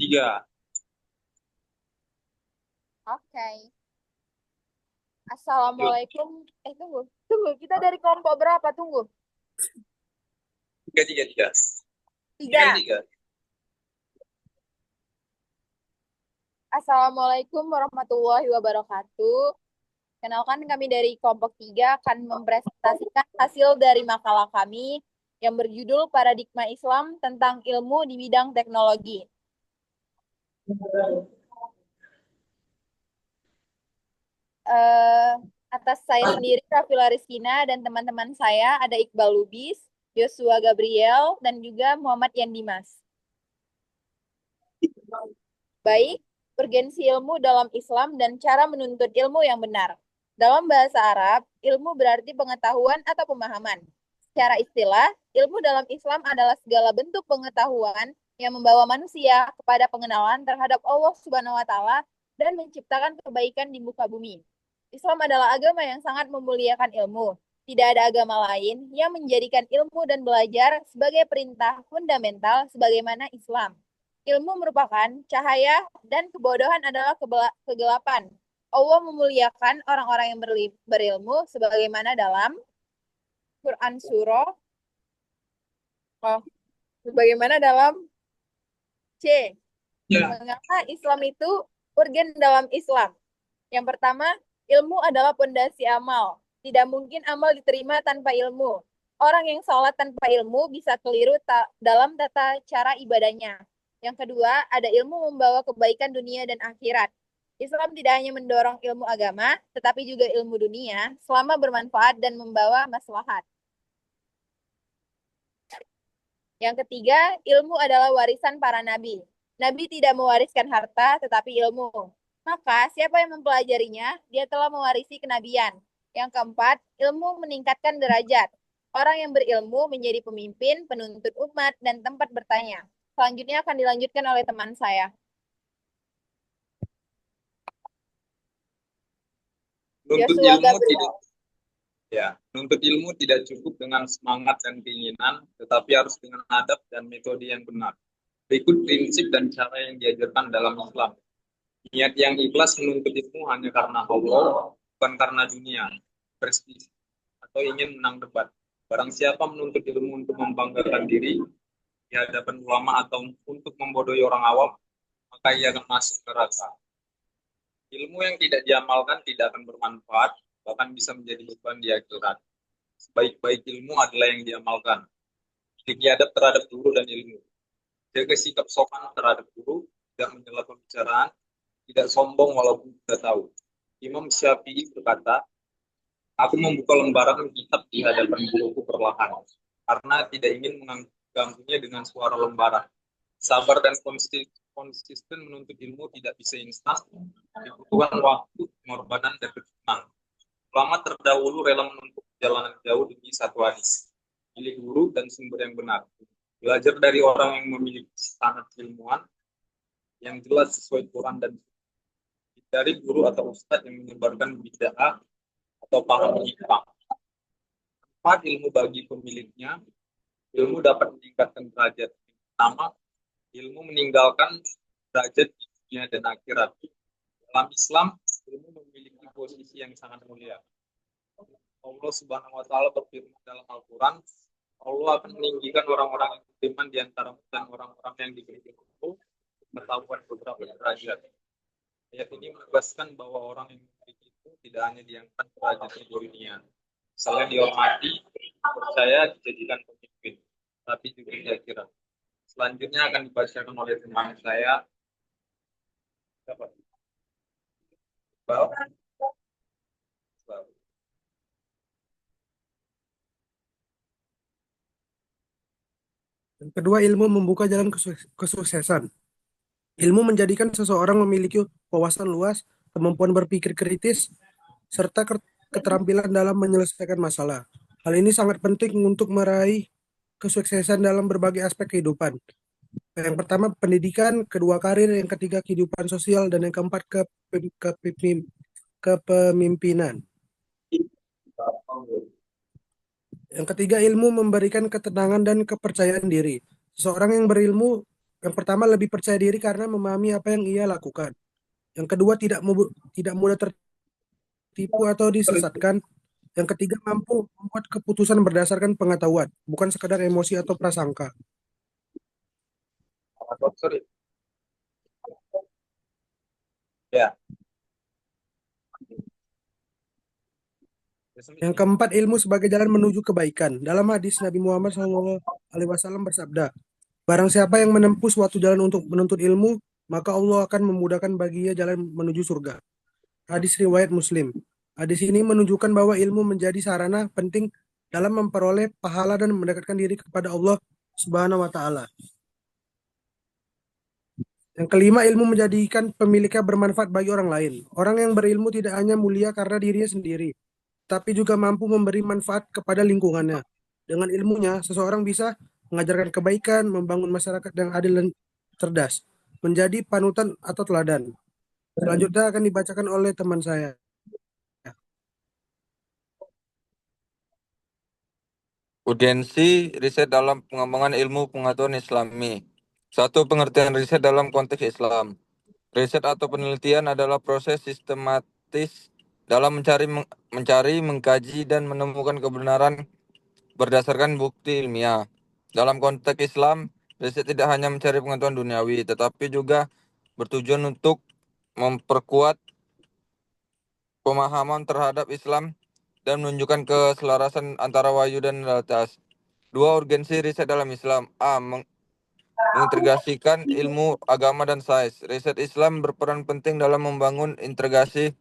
Tiga. Oke. Yuk, Assalamualaikum. Tunggu. Tunggu, kita dari kelompok berapa? Tunggu. tiga, tiga, tiga. Ini kan Tiga. tiga. Assalamualaikum warahmatullahi wabarakatuh. Kenalkan kami dari kelompok tiga akan mempresentasikan hasil dari makalah kami yang berjudul Paradigma Islam tentang Ilmu di Bidang Teknologi. eh, Atas saya sendiri, Rafila Rizkina, dan teman-teman saya ada Iqbal Lubis, Joshua Gabriel, dan juga Muhammad Yan Dimas. Baik, urgensi ilmu dalam Islam dan cara menuntut ilmu yang benar. Dalam bahasa Arab, ilmu berarti pengetahuan atau pemahaman. Secara istilah, ilmu dalam Islam adalah segala bentuk pengetahuan yang membawa manusia kepada pengenalan terhadap Allah Subhanahu wa taala dan menciptakan kebaikan di muka bumi. Islam adalah agama yang sangat memuliakan ilmu. Tidak ada agama lain yang menjadikan ilmu dan belajar sebagai perintah fundamental sebagaimana Islam. Ilmu merupakan cahaya dan kebodohan adalah kegelapan. Allah memuliakan orang-orang yang berilmu sebagaimana dalam Quran Surah, oh, sebagaimana dalam C. Ya. Mengapa Islam itu urgen dalam Islam? Yang pertama, ilmu adalah pondasi amal. Tidak mungkin amal diterima tanpa ilmu. Orang yang sholat tanpa ilmu bisa keliru dalam tata cara ibadahnya. Yang kedua, ada ilmu membawa kebaikan dunia dan akhirat. Islam tidak hanya mendorong ilmu agama, tetapi juga ilmu dunia selama bermanfaat dan membawa maslahat. Yang ketiga, ilmu adalah warisan para nabi. Nabi tidak mewariskan harta, tetapi ilmu. Maka, siapa yang mempelajarinya, dia telah mewarisi kenabian. Yang keempat, ilmu meningkatkan derajat. Orang yang berilmu menjadi pemimpin, penuntut umat, dan tempat bertanya. Selanjutnya akan dilanjutkan oleh teman saya, Nuntut Joshua ilmu tidak Gabriel. ya, nuntut ilmu tidak cukup dengan semangat dan keinginan, tetapi harus dengan adab dan metode yang benar. Berikut prinsip dan cara yang diajarkan dalam Islam. Niat yang ikhlas menuntut ilmu hanya karena Allah, bukan karena dunia, prestis, atau ingin menang debat. Barang siapa menuntut ilmu untuk membanggakan diri di hadapan ulama atau untuk membodohi orang awam, maka ia akan masuk neraka. Ilmu yang tidak diamalkan tidak akan bermanfaat, bahkan bisa menjadi beban di akhirat. Sebaik-baik ilmu adalah yang diamalkan. Memiliki adab terhadap guru dan ilmu. Jaga sikap sopan terhadap guru, tidak menyela pembicaraan, tidak sombong walaupun tidak tahu. Imam Syafi'i berkata, aku membuka lembaran kitab di hadapan guruku perlahan, karena tidak ingin mengganggunya dengan suara lembaran. Sabar dan konsisten menuntut ilmu tidak bisa instan, dibutuhkan waktu, pengorbanan, dan kejujuran. Ulama terdahulu rela menempuh perjalanan jauh demi satu hadis. Pilih guru dan sumber yang benar. Belajar dari orang yang memiliki standar ilmuwan yang jelas sesuai Quran dan dari guru atau ustadz yang menyebarkan bid'ah atau paham menyimpang. Apa ilmu bagi pemiliknya? Ilmu dapat meningkatkan derajat. Pertama, ilmu meninggalkan derajat di dunia dan akhirat. Dalam Islam, ilmu memiliki posisi yang sangat mulia. Allah Subhanahu wa taala berfirman dalam Al-Qur'an, Allah akan meninggikan orang-orang yang beriman di antara dan orang-orang yang diberi ilmu pengetahuan beberapa derajat. Ayat ini menegaskan bahwa orang yang memiliki itu tidak hanya diangkat derajatnya di dunia, misalnya dihormati, percaya, dijadikan pemimpin, tapi juga di akhirat. Selanjutnya akan dibacakan oleh teman saya. Siapa? Bapak. Yang kedua, ilmu membuka jalan kesuksesan. Ilmu menjadikan seseorang memiliki wawasan luas, kemampuan berpikir kritis, serta keterampilan dalam menyelesaikan masalah. Hal ini sangat penting untuk meraih kesuksesan dalam berbagai aspek kehidupan. Yang pertama, pendidikan; kedua, karir; yang ketiga, kehidupan sosial; dan yang keempat, kepemimpinan. Yang ketiga, ilmu memberikan ketenangan dan kepercayaan diri. Seseorang yang berilmu Yang pertama, lebih percaya diri karena memahami apa yang ia lakukan. Yang kedua, tidak mudah tertipu atau disesatkan. Yang ketiga, mampu membuat keputusan berdasarkan pengetahuan, bukan sekadar emosi atau prasangka. Sorry. Ya. Yang keempat, ilmu sebagai jalan menuju kebaikan. Dalam hadis, Nabi Muhammad SAW bersabda, barang siapa yang menempuh suatu jalan untuk menuntut ilmu, maka Allah akan memudahkan baginya jalan menuju surga. Hadis riwayat Muslim. Hadis ini menunjukkan bahwa ilmu menjadi sarana penting dalam memperoleh pahala dan mendekatkan diri kepada Allah Subhanahu wa taala. Yang kelima, ilmu menjadikan pemiliknya bermanfaat bagi orang lain. Orang yang berilmu tidak hanya mulia karena dirinya sendiri, tapi juga mampu memberi manfaat kepada lingkungannya. Dengan ilmunya, seseorang bisa mengajarkan kebaikan, membangun masyarakat yang adil dan cerdas, menjadi panutan atau teladan. Selanjutnya akan dibacakan oleh teman saya. Urgensi riset dalam pengembangan ilmu pengetahuan Islami. Satu, pengertian riset dalam konteks Islam. Riset atau penelitian adalah proses sistematis dalam mencari, mengkaji, dan menemukan kebenaran berdasarkan bukti ilmiah. Dalam konteks Islam, riset tidak hanya mencari pengetahuan duniawi, tetapi juga bertujuan untuk memperkuat pemahaman terhadap Islam dan menunjukkan keselarasan antara wahyu dan realitas. Dua, urgensi riset dalam Islam. A. Mengintegrasikan ilmu, agama, dan sains. Riset Islam berperan penting dalam membangun integrasi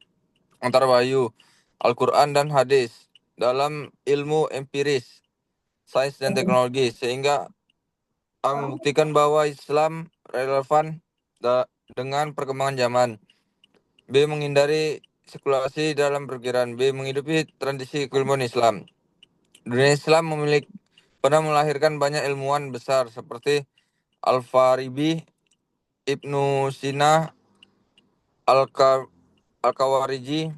antara wahyu, Al-Quran, dan hadis dalam ilmu empiris, sains, dan teknologi, sehingga A. membuktikan bahwa Islam relevan dengan perkembangan zaman. B. Menghindari spekulasi dalam perkiraan. B. Menghidupi tradisi keilmuan Islam. Dunia Islam pernah melahirkan banyak ilmuwan besar seperti Al-Farabi, Ibnu Sina, Al-Khawariji,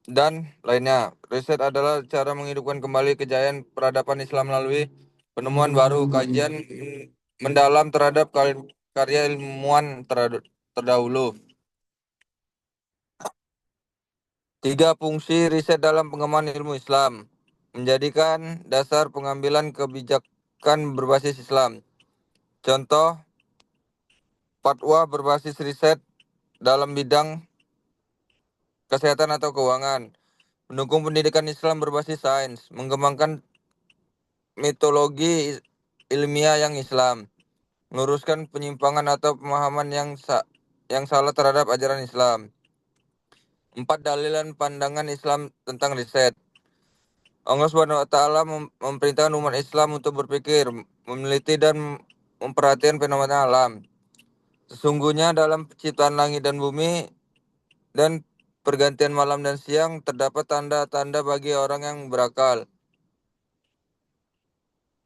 dan lainnya. Riset adalah cara menghidupkan kembali kejayaan peradaban Islam melalui penemuan baru, kajian mendalam terhadap karya ilmuwan terdahulu. Tiga, fungsi riset dalam pengembangan ilmu Islam. Menjadikan dasar pengambilan kebijakan berbasis Islam. Contoh, fatwa berbasis riset dalam bidang kesehatan atau keuangan. Mendukung pendidikan Islam berbasis sains. Mengembangkan metodologi ilmiah yang Islam. Meluruskan penyimpangan atau pemahaman yang salah terhadap ajaran Islam. 4, dalil dan pandangan Islam tentang riset. Allah Subhanahu wa taala memerintahkan umat Islam untuk berpikir, meneliti, dan memperhatikan fenomena alam. Sesungguhnya dalam penciptaan langit dan bumi dan pergantian malam dan siang terdapat tanda-tanda bagi orang yang berakal.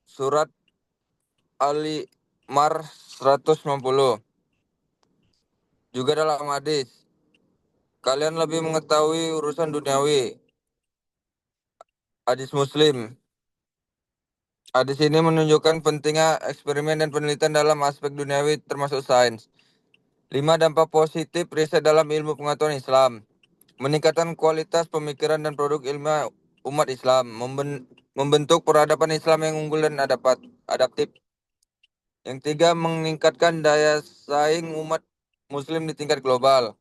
Surat Al-Imar 190. Juga dalam hadis, kalian lebih mengetahui urusan duniawi. Hadis Muslim. Hadis ini menunjukkan pentingnya eksperimen dan penelitian dalam aspek duniawi termasuk sains. 5, dampak positif riset dalam ilmu pengetahuan Islam. Meningkatkan kualitas pemikiran dan produk ilmiah umat Islam. Membentuk peradaban Islam yang unggul dan adaptif. Yang 3, meningkatkan daya saing umat Muslim di tingkat global.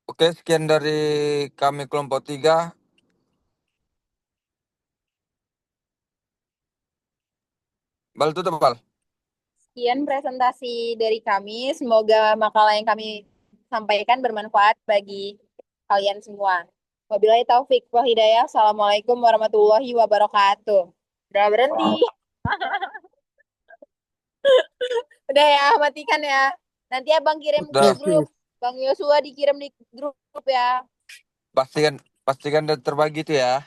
Oke, sekian dari kami kelompok 3. Bal tutup, Bal. Sekian presentasi dari kami. Semoga makalah yang kami sampaikan bermanfaat bagi kalian semua. Wabillahi taufik wal hidayah. Assalamualaikum warahmatullahi wabarakatuh. Udah berhenti. Udah ya, matikan ya. Nanti abang kirim ke Udah. grup. Bang Yosua dikirim di grup ya. Pastikan terbagi itu ya.